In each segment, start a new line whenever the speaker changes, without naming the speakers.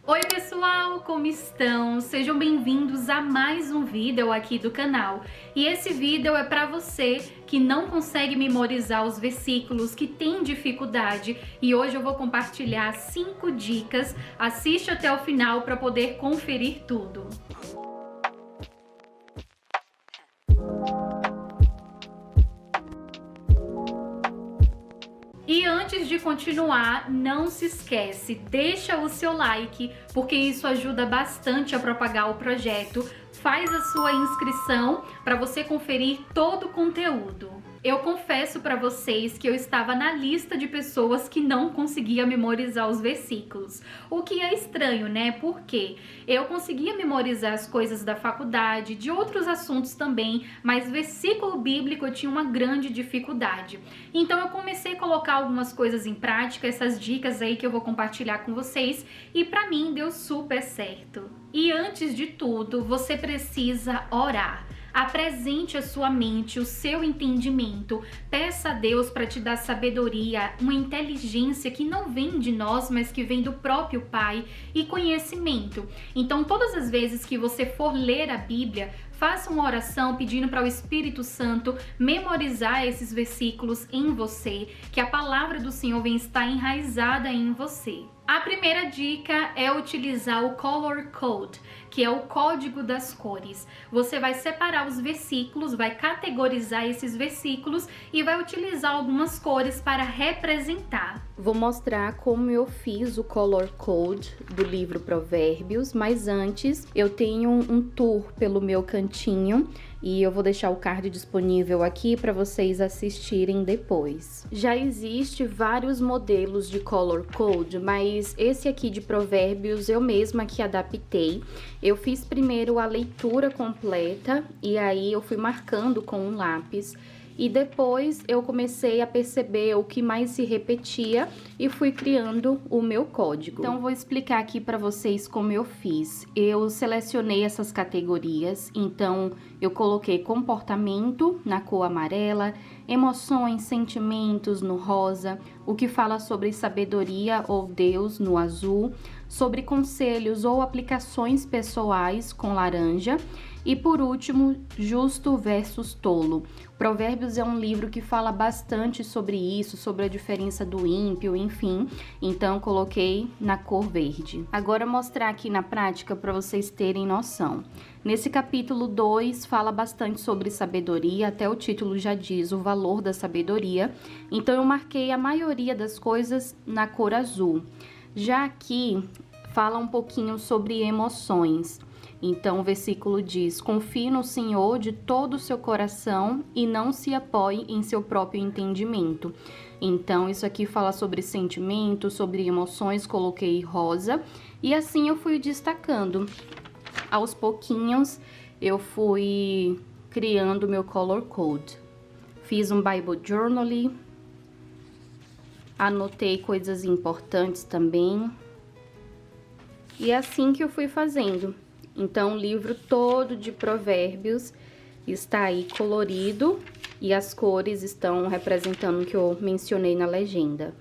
Oi pessoal, como estão? Sejam bem-vindos a mais um vídeo aqui do canal. E esse vídeo é para você que não consegue memorizar os versículos, que tem dificuldade. E hoje eu vou compartilhar 5 dicas. Assiste até o final para poder conferir tudo. E antes de continuar, não se esquece, deixa o seu like, porque isso ajuda bastante a propagar o projeto. Faz a sua inscrição para você conferir todo o conteúdo. Eu confesso para vocês que eu estava na lista de pessoas que não conseguia memorizar os versículos. O que é estranho, né? Porque eu conseguia memorizar as coisas da faculdade, de outros assuntos também, mas versículo bíblico eu tinha uma grande dificuldade. Então eu comecei a colocar algumas coisas em prática, essas dicas aí que eu vou compartilhar com vocês, e para mim deu super certo. E antes de tudo, você precisa orar. Apresente a sua mente, o seu entendimento. Peça a Deus para te dar sabedoria, uma inteligência que não vem de nós, mas que vem do próprio Pai, e conhecimento. Então, todas as vezes que você for ler a Bíblia, faça uma oração pedindo para o Espírito Santo memorizar esses versículos em você, que a palavra do Senhor vem estar enraizada em você. A primeira dica é utilizar o Color Code, que é o código das cores. Você vai separar os versículos, vai categorizar esses versículos e vai utilizar algumas cores para representar. Vou mostrar como eu fiz o Color Code do livro Provérbios, mas antes eu tenho um tour pelo meu cantinho e eu vou deixar o card disponível aqui para vocês assistirem depois. Já existe vários modelos de Color Code, mas esse aqui de Provérbios eu mesma que adaptei. Eu fiz primeiro a leitura completa e aí eu fui marcando com um lápis. E depois eu comecei a perceber o que mais se repetia e fui criando o meu código. Então vou explicar aqui para vocês como eu fiz. Eu selecionei essas categorias, então eu coloquei comportamento na cor amarela, emoções, sentimentos no rosa, o que fala sobre sabedoria ou Deus no azul, sobre conselhos ou aplicações pessoais com laranja. E por último, justo versus tolo. Provérbios é um livro que fala bastante sobre isso, sobre a diferença do ímpio, enfim. Então, coloquei na cor verde. Agora, mostrar aqui na prática para vocês terem noção. Nesse capítulo 2, fala bastante sobre sabedoria, até o título já diz o valor da sabedoria. Então, eu marquei a maioria das coisas na cor azul. Já aqui, fala um pouquinho sobre emoções. Então, o versículo diz: confie no Senhor de todo o seu coração e não se apoie em seu próprio entendimento. Então, isso aqui fala sobre sentimentos, sobre emoções, coloquei rosa. E assim eu fui destacando. Aos pouquinhos, eu fui criando meu Color Code. Fiz um Bible Journal, anotei coisas importantes também. E é assim que eu fui fazendo. Então, o livro todo de Provérbios está aí colorido e as cores estão representando o que eu mencionei na legenda.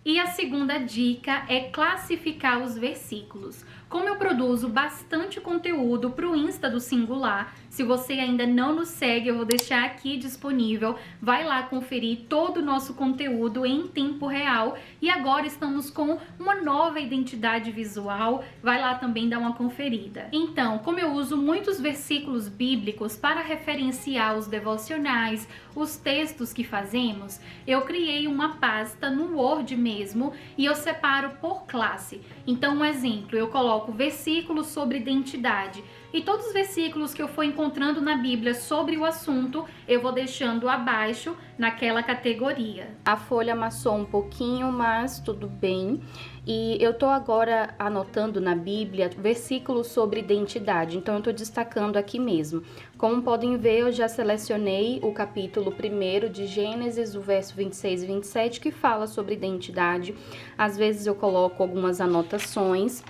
E a segunda dica é classificar os versículos. Como eu produzo bastante conteúdo para o Insta do Singular, se você ainda não nos segue, eu vou deixar aqui disponível. Vai lá conferir todo o nosso conteúdo em tempo real. E agora estamos com uma nova identidade visual. Vai lá também dar uma conferida. Então, como eu uso muitos versículos bíblicos para referenciar os devocionais, os textos que fazemos, eu criei uma pasta no Word mesmo e eu separo por classe. Então, um exemplo, eu coloco versículos sobre identidade. E todos os versículos que eu for encontrando na Bíblia sobre o assunto, eu vou deixando abaixo naquela categoria. A folha amassou um pouquinho, mas tudo bem. E eu tô agora anotando na Bíblia versículos sobre identidade, então eu tô destacando aqui mesmo. Como podem ver, eu já selecionei o capítulo 1 de Gênesis, o verso 26 e 27, que fala sobre identidade. Às vezes eu coloco algumas anotações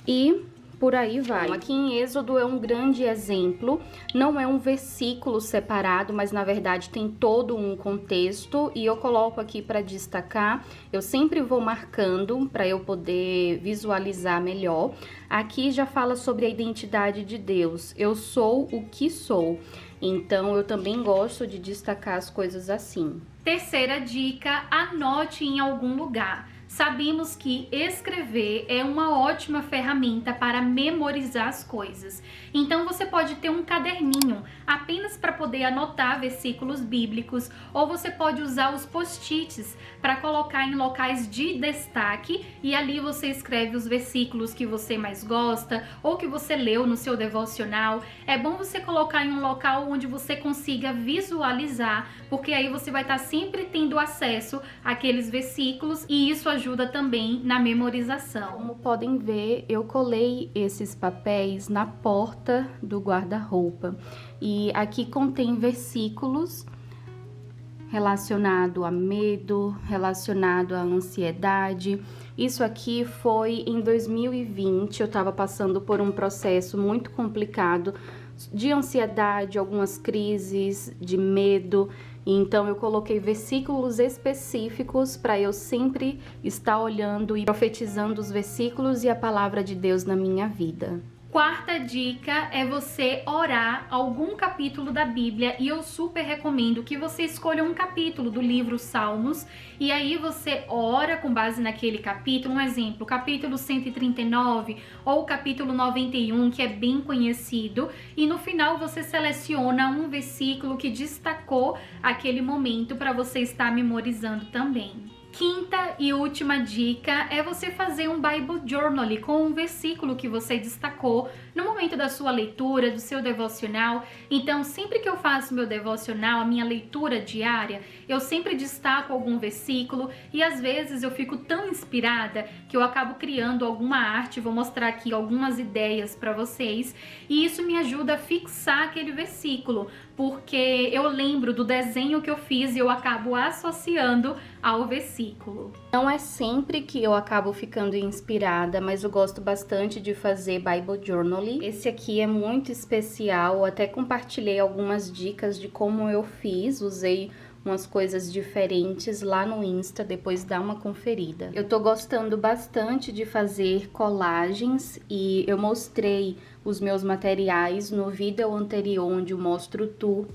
e
por aí vai. Então, aqui em Êxodo é um grande exemplo, não é um versículo separado, mas na verdade tem todo um contexto e eu coloco aqui para destacar, eu sempre vou marcando para eu poder visualizar melhor. Aqui já fala sobre a identidade de Deus, eu sou o que sou, então eu também gosto de destacar as coisas assim.
Terceira dica, anote em algum lugar. Sabemos que escrever é uma ótima ferramenta para memorizar as coisas. Então você pode ter um caderninho apenas para poder anotar versículos bíblicos, ou você pode usar os post-its para colocar em locais de destaque e ali você escreve os versículos que você mais gosta ou que você leu no seu devocional. É bom você colocar em um local onde você consiga visualizar, porque aí você vai estar sempre tendo acesso àqueles versículos e isso ajuda também na memorização.
Como podem ver, eu colei esses papéis na porta do guarda-roupa e aqui contém versículos relacionado a medo, relacionado à ansiedade. Isso aqui foi em 2020, eu estava passando por um processo muito complicado de ansiedade, algumas crises de medo. Então eu coloquei versículos específicos para eu sempre estar olhando e profetizando os versículos e a palavra de Deus na minha vida.
Quarta dica é você orar algum capítulo da Bíblia e eu super recomendo que você escolha um capítulo do livro Salmos e aí você ora com base naquele capítulo, um exemplo, capítulo 139 ou capítulo 91, que é bem conhecido, e no final você seleciona um versículo que destacou aquele momento para você estar memorizando também. Quinta e última dica é você fazer um Bible Journal com um versículo que você destacou no momento da sua leitura, do seu devocional. Então, sempre que eu faço meu devocional, a minha leitura diária, eu sempre destaco algum versículo e às vezes eu fico tão inspirada que eu acabo criando alguma arte. Vou mostrar aqui algumas ideias para vocês e isso me ajuda a fixar aquele versículo, porque eu lembro do desenho que eu fiz e eu acabo associando ao versículo.
Não é sempre que eu acabo ficando inspirada, mas eu gosto bastante de fazer Bible Journal. Esse aqui é muito especial, eu até compartilhei algumas dicas de como eu fiz, usei umas coisas diferentes lá no Insta, depois dá uma conferida. Eu tô gostando bastante de fazer colagens e eu mostrei os meus materiais no vídeo anterior onde eu mostro o tour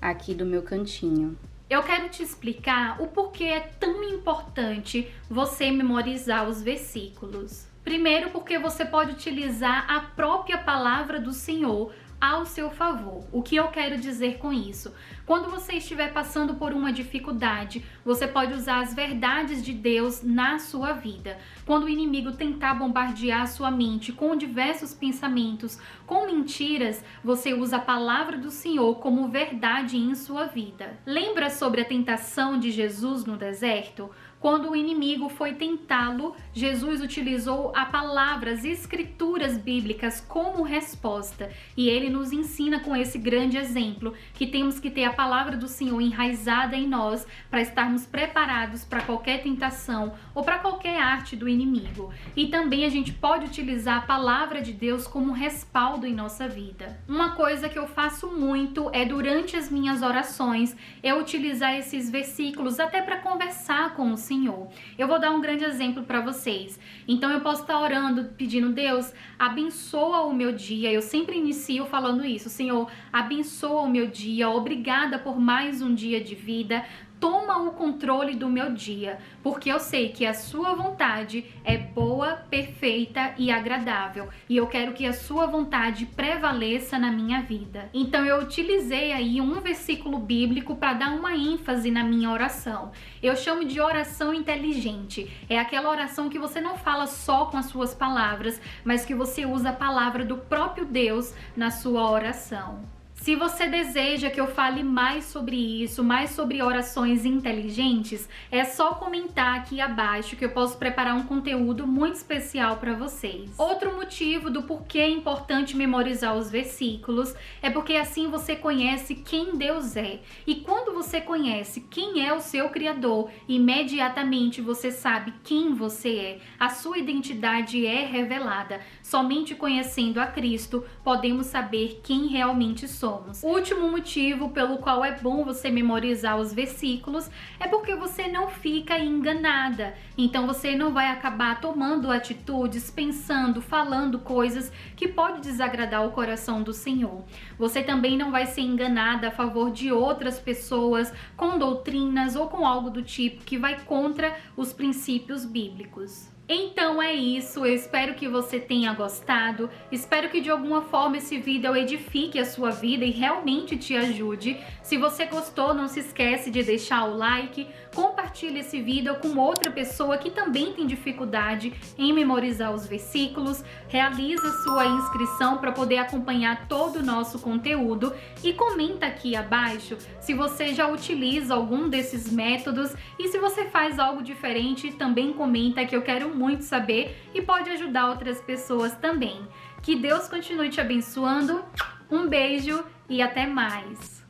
aqui do meu cantinho.
Eu quero te explicar o porquê é tão importante você memorizar os versículos. Primeiro, porque você pode utilizar a própria palavra do Senhor ao seu favor. O que eu quero dizer com isso? Quando você estiver passando por uma dificuldade, você pode usar as verdades de Deus na sua vida. Quando o inimigo tentar bombardear a sua mente com diversos pensamentos, com mentiras, você usa a palavra do Senhor como verdade em sua vida. Lembra sobre a tentação de Jesus no deserto? Quando o inimigo foi tentá-lo, Jesus utilizou a palavra, as escrituras bíblicas como resposta. E ele nos ensina com esse grande exemplo que temos que ter a palavra do Senhor enraizada em nós para estarmos preparados para qualquer tentação ou para qualquer arte do inimigo. E também a gente pode utilizar a palavra de Deus como respaldo em nossa vida. Uma coisa que eu faço muito é durante as minhas orações eu utilizar esses versículos até para conversar com o Senhor. Eu vou dar um grande exemplo para vocês. Então eu posso estar orando, pedindo: Deus, abençoa o meu dia. Eu sempre inicio falando isso: Senhor, abençoa o meu dia, obrigada por mais um dia de vida. Toma o controle do meu dia, porque eu sei que a sua vontade é boa, perfeita e agradável, e eu quero que a sua vontade prevaleça na minha vida. Então eu utilizei aí um versículo bíblico para dar uma ênfase na minha oração. Eu chamo de oração inteligente. É aquela oração que você não fala só com as suas palavras, mas que você usa a palavra do próprio Deus na sua oração. Se você deseja que eu fale mais sobre isso, mais sobre orações inteligentes, é só comentar aqui abaixo que eu posso preparar um conteúdo muito especial para vocês. Outro motivo do porquê é importante memorizar os versículos é porque assim você conhece quem Deus é. E quando você conhece quem é o seu Criador, imediatamente você sabe quem você é. A sua identidade é revelada. Somente conhecendo a Cristo podemos saber quem realmente somos. O último motivo pelo qual é bom você memorizar os versículos é porque você não fica enganada. Então você não vai acabar tomando atitudes, pensando, falando coisas que pode desagradar o coração do Senhor. Você também não vai ser enganada a favor de outras pessoas com doutrinas ou com algo do tipo que vai contra os princípios bíblicos. Então é isso, eu espero que você tenha gostado, espero que de alguma forma esse vídeo edifique a sua vida e realmente te ajude. Se você gostou, não se esquece de deixar o like, compartilhe esse vídeo com outra pessoa que também tem dificuldade em memorizar os versículos, realiza sua inscrição para poder acompanhar todo o nosso conteúdo e comenta aqui abaixo se você já utiliza algum desses métodos e se você faz algo diferente, também comenta que eu quero muito saber e pode ajudar outras pessoas também. Que Deus continue te abençoando, um beijo e até mais!